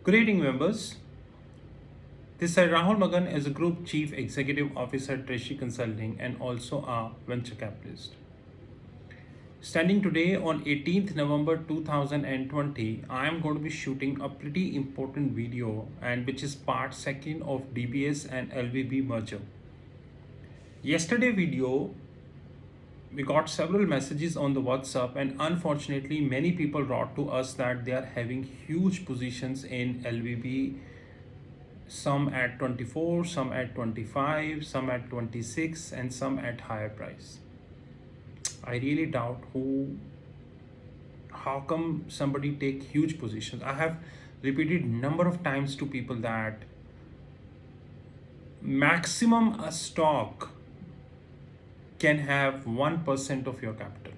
Good evening, members. This is Rahul Magan as a Group Chief Executive Officer at Treasury Consulting and also a venture capitalist. Standing today on 18th November 2020, I am going to be shooting a pretty important video and which is part second of DBS and LVB merger. Yesterday video, we got several messages on the WhatsApp and unfortunately many people wrote to us that they are having huge positions in LVB, some at 24, some at 25, some at 26, and some at higher price. I really doubt how come somebody take huge positions. I have repeated number of times to people that maximum a stock can have 1% of your capital.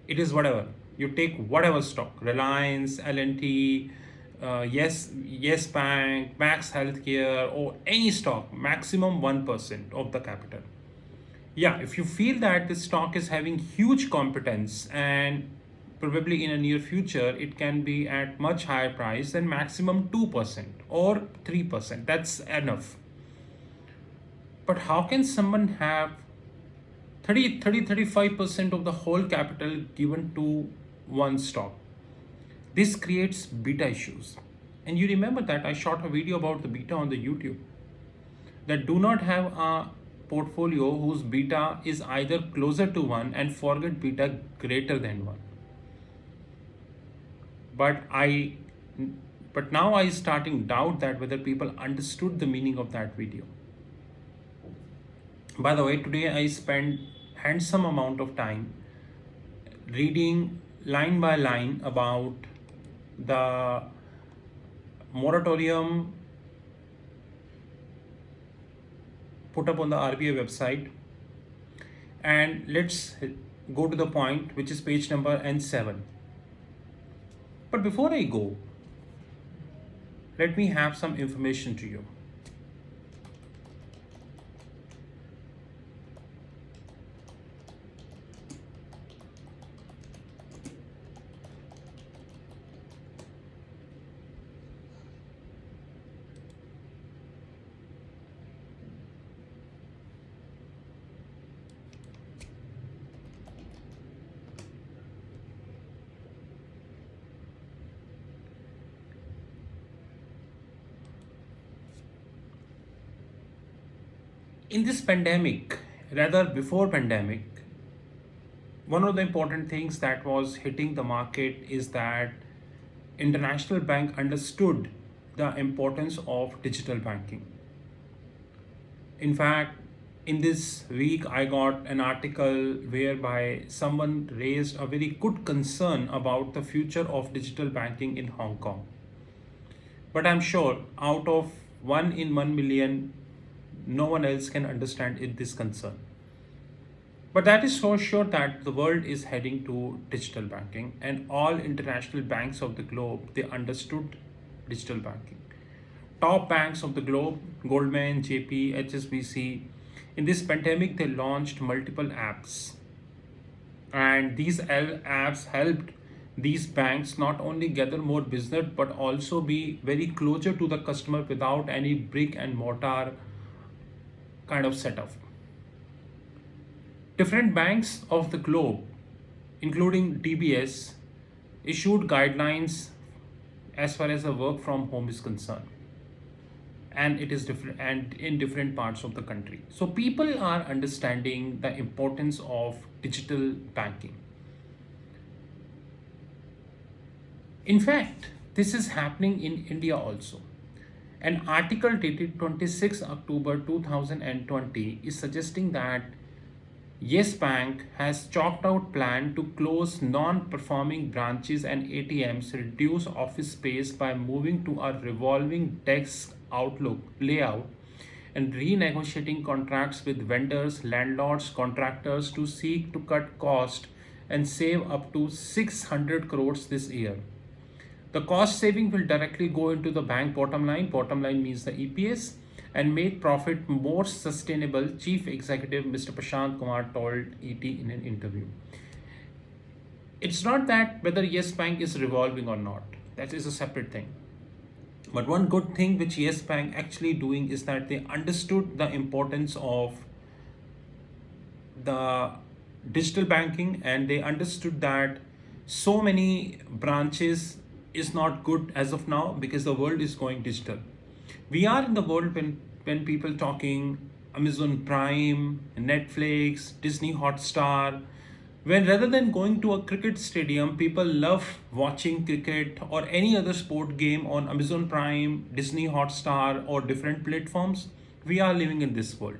It is whatever. You take whatever stock, Reliance, L&T, Yes Bank, Max Healthcare, or any stock, maximum 1% of the capital. Yeah, if you feel that this stock is having huge competence and probably in a near future it can be at much higher price, then maximum 2% or 3%. That's enough. But how can someone have 35% of the whole capital given to one stock? This creates beta issues. And you remember that I shot a video about the beta on the YouTube, that do not have a portfolio whose beta is either closer to 1 and forget beta greater than 1. But now I starting doubt that whether people understood the meaning of that video. By the way, today I spent handsome amount of time reading line by line about the moratorium put up on the RBI website, and let's go to the point, which is page number N7. But before I go, let me have some information to you. In this pandemic, rather before pandemic, one of the important things that was hitting the market is that international bank understood the importance of digital banking. In fact, in this week, I got an article whereby someone raised a very good concern about the future of digital banking in Hong Kong. But I'm sure out of 1 in 1 million, no one else can understand this concern. But that is so sure that the world is heading to digital banking, and all international banks of the globe, they understood digital banking. Top banks of the globe, Goldman, JP, HSBC, in this pandemic, they launched multiple apps. And these apps helped these banks not only gather more business but also be very closer to the customer without any brick and mortar kind of setup. Different banks of the globe, including DBS, issued guidelines as far as the work from home is concerned. And it is different and in different parts of the country. So people are understanding the importance of digital banking. In fact, this is happening in India also. An article dated 26 October 2020 is suggesting that Yes Bank has chalked out plan to close non-performing branches and ATMs, reduce office space by moving to a revolving desk outlook layout, and renegotiating contracts with vendors, landlords, contractors to seek to cut cost and save up to 600 crores this year. The cost saving will directly go into the bank bottom line. Bottom line means the EPS, and make profit more sustainable, Chief Executive Mr. Prashant Kumar told ET in an interview. It's not that whether Yes Bank is revolving or not. That is a separate thing. But one good thing which Yes Bank actually doing is that they understood the importance of the digital banking, and they understood that so many branches is not good as of now because the world is going digital. We are in the world when people talking Amazon Prime, Netflix, Disney Hotstar, when rather than going to a cricket stadium, people love watching cricket or any other sport game on Amazon Prime, Disney Hotstar, or different platforms. We are living in this world.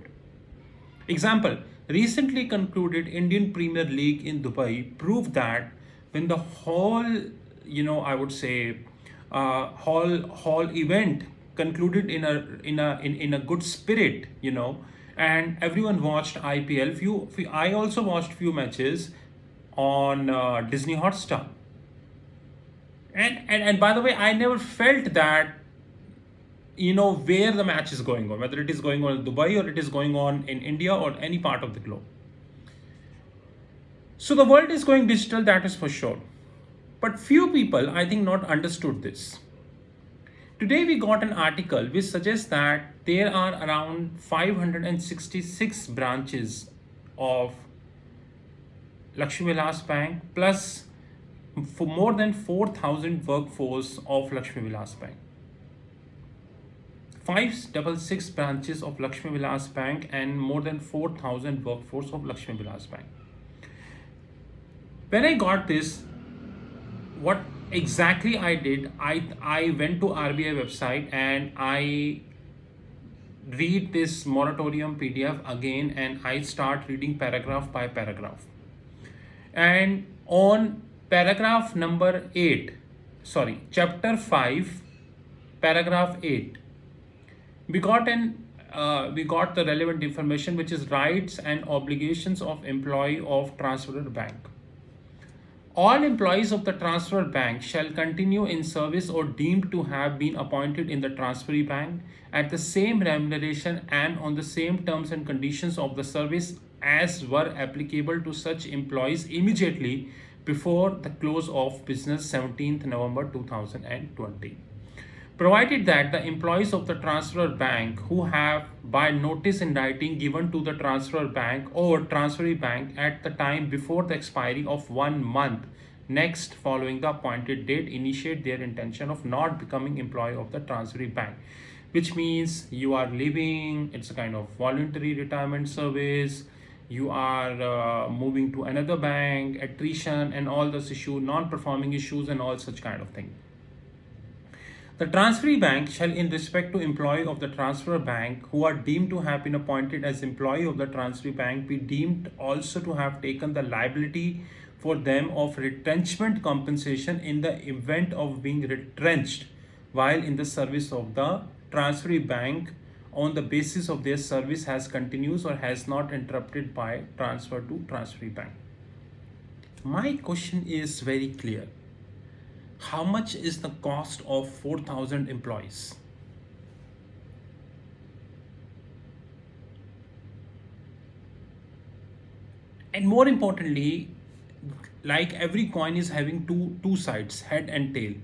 Example, recently concluded Indian Premier League in Dubai proved that when the whole, I would say, whole event concluded in a good spirit, and everyone watched IPL. I also watched few matches on Disney Hotstar. And by the way, I never felt that where the match is going on, whether it is going on in Dubai or it is going on in India or any part of the globe. So the world is going digital, that is for sure. But few people, I think, not understood this. Today we got an article which suggests that there are around 566 branches of Lakshmi Vilas Bank, plus for more than 4,000 workforce of Lakshmi Vilas Bank. 566 branches of Lakshmi Vilas Bank and more than 4,000 workforce of Lakshmi Vilas Bank. When I got this, what exactly I did, I went to RBI website and I read this moratorium PDF again, and I start reading paragraph by paragraph. And on paragraph number 8, chapter 5, paragraph 8, we got the relevant information, which is rights and obligations of employee of transferor bank. All employees of the transfer bank shall continue in service or deemed to have been appointed in the transferee bank at the same remuneration and on the same terms and conditions of the service as were applicable to such employees immediately before the close of business 17th November 2020. Provided that the employees of the transfer bank who have by notice in writing given to the transfer bank or transferee bank at the time before the expiry of 1 month next following the appointed date initiate their intention of not becoming employee of the transferee bank, which means you are leaving, it's a kind of voluntary retirement service, you are moving to another bank, attrition and all those issues, non-performing issues and all such kind of thing. The transferee bank shall, in respect to employee of the transfer bank who are deemed to have been appointed as employee of the transferee bank, be deemed also to have taken the liability for them of retrenchment compensation in the event of being retrenched while in the service of the transferee bank on the basis of their service has continues or has not interrupted by transfer to transferee bank. My question is very clear. How much is the cost of 4,000 employees? And more importantly, like every coin is having two sides, head and tail.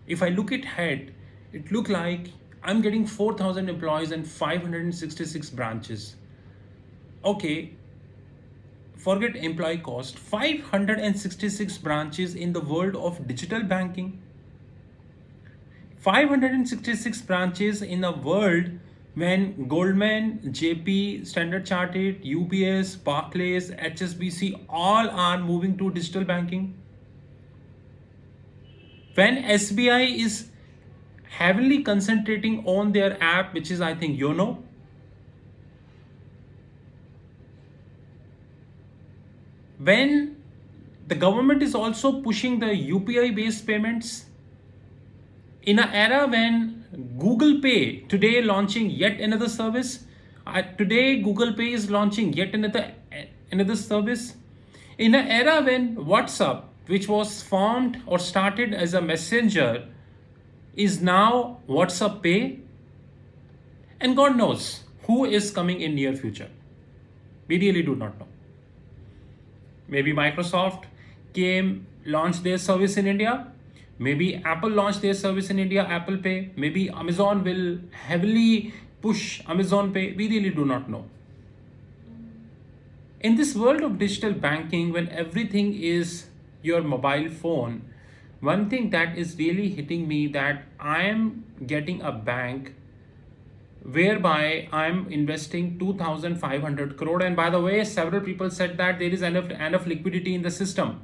If I look at head, it look like I'm getting 4,000 employees and 566 branches. Okay, forget employee cost, 566 branches in the world of digital banking, 566 branches in a world when Goldman, JP, Standard Chartered, UBS, Barclays, HSBC all are moving to digital banking, when SBI is heavily concentrating on their app, which is I think YONO, when the government is also pushing the UPI based payments, in an era when Google Pay today launching yet another service, today Google Pay is launching yet another service, in an era when WhatsApp, which was formed or started as a messenger, is now WhatsApp Pay, and God knows who is coming in near future. We really do not know. Maybe Microsoft launched their service in India. Maybe Apple launched their service in India, Apple Pay. Maybe Amazon will heavily push Amazon Pay. We really do not know. In this world of digital banking, when everything is your mobile phone, one thing that is really hitting me that I am getting a bank whereby I'm investing 2,500 crore. And by the way, several people said that there is enough liquidity in the system.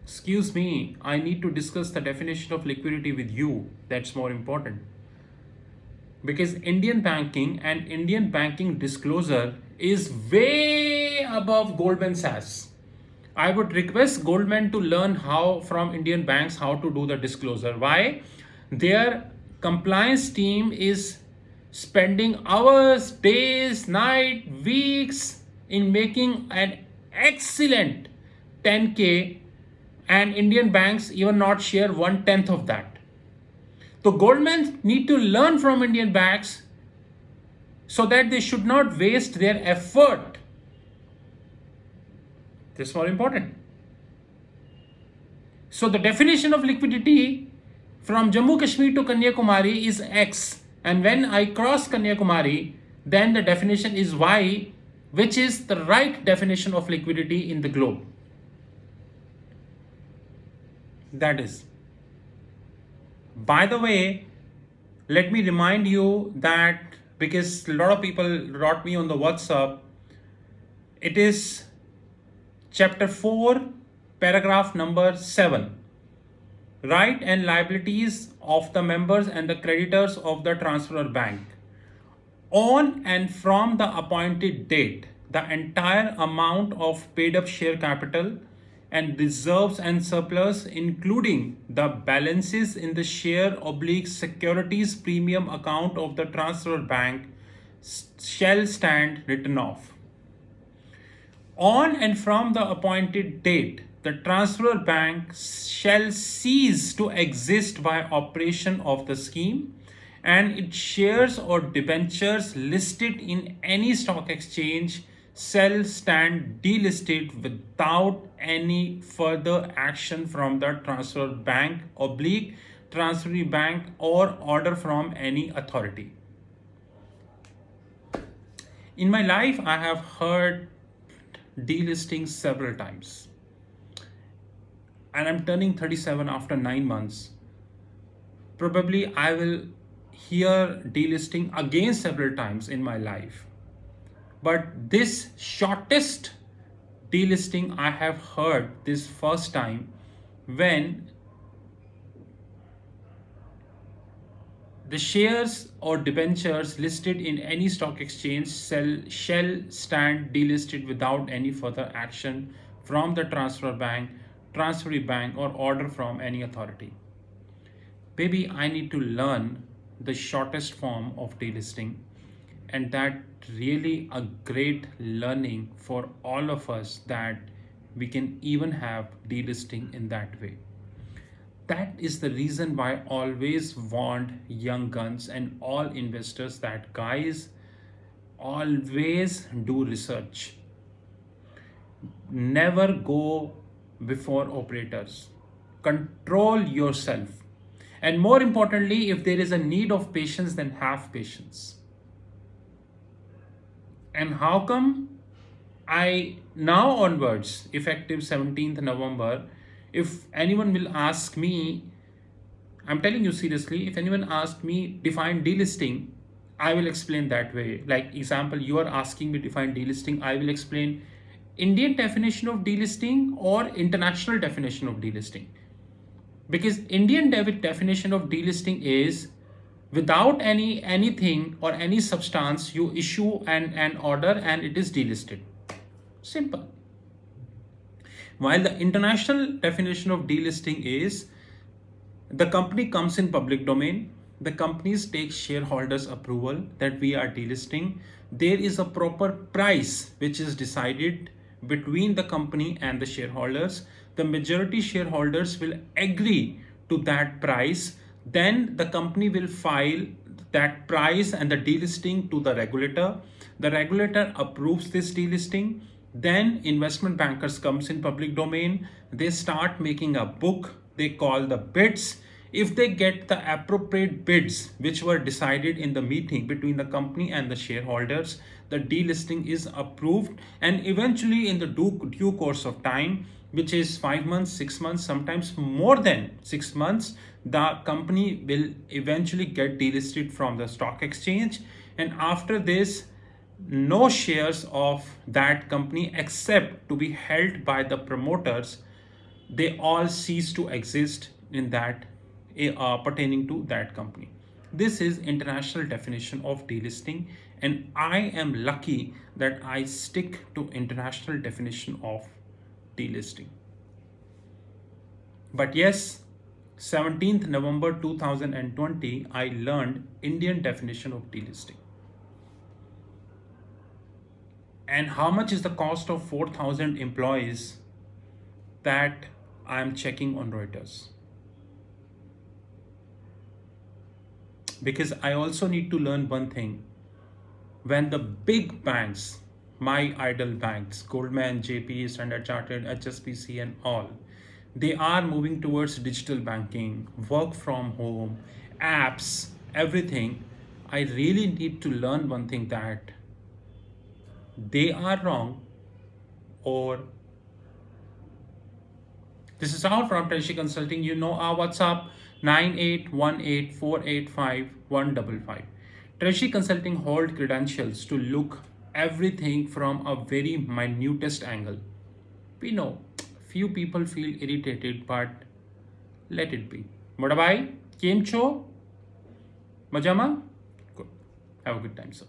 Excuse me, I need to discuss the definition of liquidity with you. That's more important. Because Indian banking and Indian banking disclosure is way above Goldman Sachs. I would request Goldman to learn how from Indian banks how to do the disclosure. Why? Their compliance team is spending hours, days, night, weeks in making an excellent 10K, and Indian banks even not share 1/10 of that. So Goldman need to learn from Indian banks so that they should not waste their effort. This is more important. So the definition of liquidity from Jammu Kashmir to Kanyakumari is X, and when I cross Kanyakumari, then the definition is Y, which is the right definition of liquidity in the globe. That is. By the way, let me remind you that because a lot of people wrote me on the WhatsApp, it is chapter 4, paragraph number 7. Right and liabilities of the members and the creditors of the transferor bank. On and from the appointed date, the entire amount of paid up share capital and reserves and surplus, including the balances in the share/securities premium account of the transfer bank, shall stand written off. On and from the appointed date, the transfer bank shall cease to exist by operation of the scheme, and its shares or debentures listed in any stock exchange shall stand delisted without any further action from the transfer bank / transferee bank or order from any authority. In my life, I have heard delisting several times, and I'm turning 37 after 9 months. Probably I will hear delisting again several times in my life. But this shortest delisting I have heard this first time, when the shares or debentures listed in any stock exchange shall stand delisted without any further action from the transfer bank, transferee bank, or order from any authority. Maybe I need to learn the shortest form of delisting, and that really a great learning for all of us, that we can even have delisting in that way. That is the reason why I always warned young guns and all investors that, guys, always do research. Never go before operators. Control yourself. And more importantly, if there is a need of patience, then have patience. And how come I now onwards, effective 17th November, if anyone will ask me, I'm telling you seriously, if anyone asks me define delisting, I will explain that way. Like example, you are asking me define delisting, I will explain Indian definition of delisting or international definition of delisting. Because Indian definition of delisting is without anything or any substance, you issue an order and it is delisted. Simple. While the international definition of delisting is the company comes in public domain, the companies take shareholders approval that we are delisting, there is a proper price which is decided between the company and the shareholders. The majority shareholders will agree to that price. Then the company will file that price and the delisting to the regulator. The regulator approves this delisting. Then investment bankers comes in public domain. They start making a book. they call the bids. If they get the appropriate bids which were decided in the meeting between the company and the shareholders, the delisting is approved, and eventually in the due course of time, which is 5 months, 6 months, sometimes more than 6 months, the company will eventually get delisted from the stock exchange. And after this, no shares of that company except to be held by the promoters, they all cease to exist in that pertaining to that company. This is international definition of delisting, and I am lucky that I stick to international definition of delisting. But yes, 17th November 2020, I learned Indian definition of delisting. And how much is the cost of 4,000 employees? That I am checking on Reuters. Because I also need to learn one thing. When the big banks, my idol banks, Goldman, JP, Standard Chartered, HSBC, and all, they are moving towards digital banking, work from home, apps, everything. I really need to learn one thing, that they are wrong, or this is Rahul from Treasury Consulting. You know our WhatsApp 9818485155. Treasury Consulting hold credentials to look everything from a very minutest angle. We know few people feel irritated, but let it be. Modabai, Kim Cho, Majama, good. Have a good time, sir.